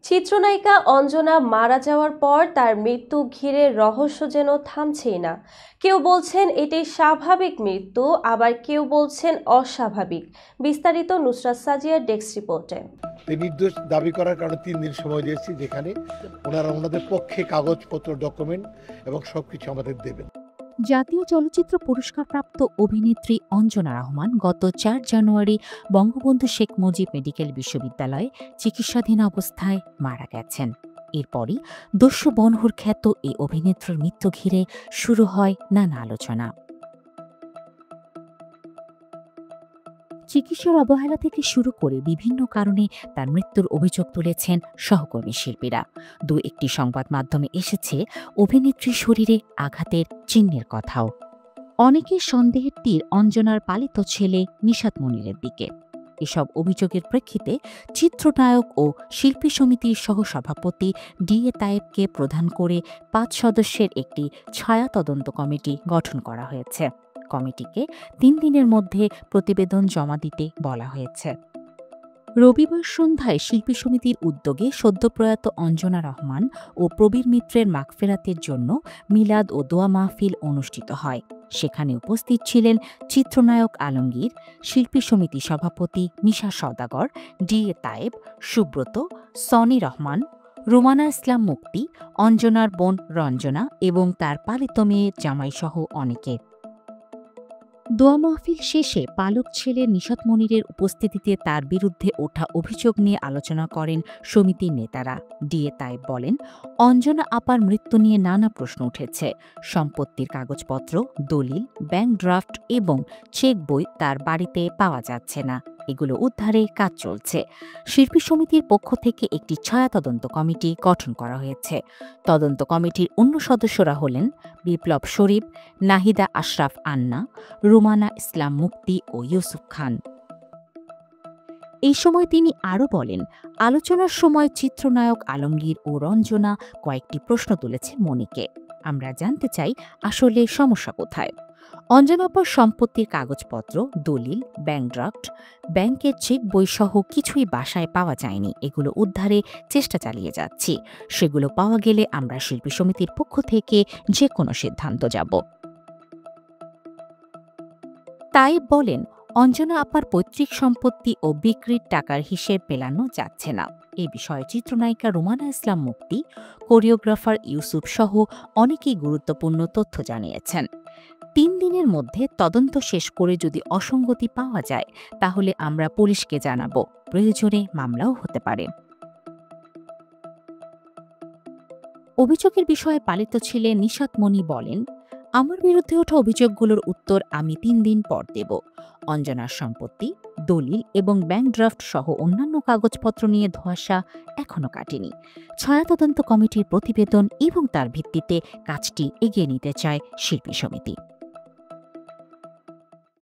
চিত্রনায়িকা অঞ্জনা মারা যাওয়ার পর তার মৃত্যু ঘিরে রহস্য যেন থামছেই না। কেউ বলছেন এটি স্বাভাবিক মৃত্যু, আবার কেউ বলছেন অস্বাভাবিক। বিস্তারিত নুসরাত সাজিয়ার ডেস্ক রিপোর্টে। নির্দোষ দাবি করার কারণে 3 দিন সময় দিয়েছি, যেখানে ওনারা ওনাদের পক্ষে কাগজপত্র, ডকুমেন্ট এবং সবকিছু আমাদের দেবেন। জাতীয় চলচ্চিত্র পুরস্কারপ্রাপ্ত অভিনেত্রী অঞ্জনা রহমান গত 4 জানুয়ারি বঙ্গবন্ধু শেখ মুজিব মেডিকেল বিশ্ববিদ্যালয়ে চিকিৎসাধীন অবস্থায় মারা গেছেন। এরপরই দস্যু বনহুর খ্যাত এই অভিনেত্রীর মৃত্যু ঘিরে শুরু হয় নানা আলোচনা। চিকিৎসার অবহেলা থেকে শুরু করে বিভিন্ন কারণে তার মৃত্যুর অভিযোগ তুলেছেন সহকর্মী শিল্পীরা। একটি সংবাদ মাধ্যমে এসেছে অভিনেত্রীর শরীরে আঘাতের চিহ্নের কথাও। অনেকের সন্দেহের তীর অঞ্জনার পালিত ছেলে নিশাত মনিরের দিকে। এসব অভিযোগের প্রেক্ষিতে চিত্রনায়ক ও শিল্পী সমিতির সহসভাপতি ডিএ তায়েবকে প্রধান করে 5 সদস্যের একটি ছায়া তদন্ত কমিটি গঠন করা হয়েছে। কমিটিকে 3 দিনের মধ্যে প্রতিবেদন জমা দিতে বলা হয়েছে। রবিবার সন্ধ্যায় শিল্পী সমিতির উদ্যোগে সদ্যপ্রয়াত অঞ্জনা রহমান ও প্রবীর মিত্রের মাগফেরাতের জন্য মিলাদ ও দোয়া মাহফিল অনুষ্ঠিত হয়। সেখানে উপস্থিত ছিলেন চিত্রনায়ক আলমগীর, শিল্পী সমিতি সভাপতি মিশা সওদাগর, ডিএ তায়েব, সুব্রত, সনি রহমান, রুমানা ইসলাম মুক্তি, অঞ্জনার বোন রঞ্জনা এবং তার পালিত মেয়ে জামাইসহ অনেকে। দোয়া মাহফিল শেষে পালক ছেলে নিশাত মনিরের উপস্থিতিতে তার বিরুদ্ধে ওঠা অভিযোগ নিয়ে আলোচনা করেন সমিতির নেতারা। ডিএ তায়েব বলেন, অঞ্জনা আপার মৃত্যু নিয়ে নানা প্রশ্ন উঠেছে। সম্পত্তির কাগজপত্র, দলিল, ব্যাংক ড্রাফট এবং চেক বই তার বাড়িতে পাওয়া যাচ্ছে না। এগুলো উদ্ধারে কাজ চলছে। শিল্পী সমিতির পক্ষ থেকে একটি ছায়া তদন্ত কমিটি গঠন করা হয়েছে। তদন্ত কমিটির অন্য সদস্যরা হলেন বিপ্লব শরীফ, নাহিদা আশরাফ আন্না, রুমানা ইসলাম মুক্তি ও ইউসুফ খান। এই সময় তিনি আরও বলেন, আলোচনার সময় চিত্রনায়ক আলমগীর ও রঞ্জনা কয়েকটি প্রশ্ন তুলেছে মনিকে। আমরা জানতে চাই আসলে সমস্যা কোথায়। অঞ্জনাপার সম্পত্তির কাগজপত্র, দলিল, ব্যাংক ড্রাফট, ব্যাংকের চেক বই সহ কিছুই বাসায় পাওয়া যায়নি। এগুলো উদ্ধারে চেষ্টা চালিয়ে যাচ্ছি। সেগুলো পাওয়া গেলে আমরা শিল্পী সমিতির পক্ষ থেকে যে কোনো সিদ্ধান্ত যাব। তাই বলেন, অঞ্জনা আপার পৈতৃক সম্পত্তি ও বিক্রির টাকার হিসেব মেলানো যাচ্ছে না। এ বিষয়ে চিত্রনায়িকা রুমানা ইসলাম মুক্তি, কোরিওগ্রাফার ইউসুফ সহ অনেকেই গুরুত্বপূর্ণ তথ্য জানিয়েছেন। 3 দিনের মধ্যে তদন্ত শেষ করে যদি অসঙ্গতি পাওয়া যায়, তাহলে আমরা পুলিশকে জানাব। প্রয়োজনে মামলাও হতে পারে। অভিযোগের বিষয়ে পালিত ছেলে নিশাত মনি বলেন, আমার বিরুদ্ধে ওঠা অভিযোগগুলোর উত্তর আমি 3 দিন পর দেব। অঞ্জনার সম্পত্তি, দলিল এবং ব্যাংক ড্রাফট সহ অন্যান্য কাগজপত্র নিয়ে ধোঁয়াশা এখনও কাটেনি। ছায়া তদন্ত কমিটির প্রতিবেদন এবং তার ভিত্তিতে কাজটি এগিয়ে নিতে চায় শিল্পী সমিতি।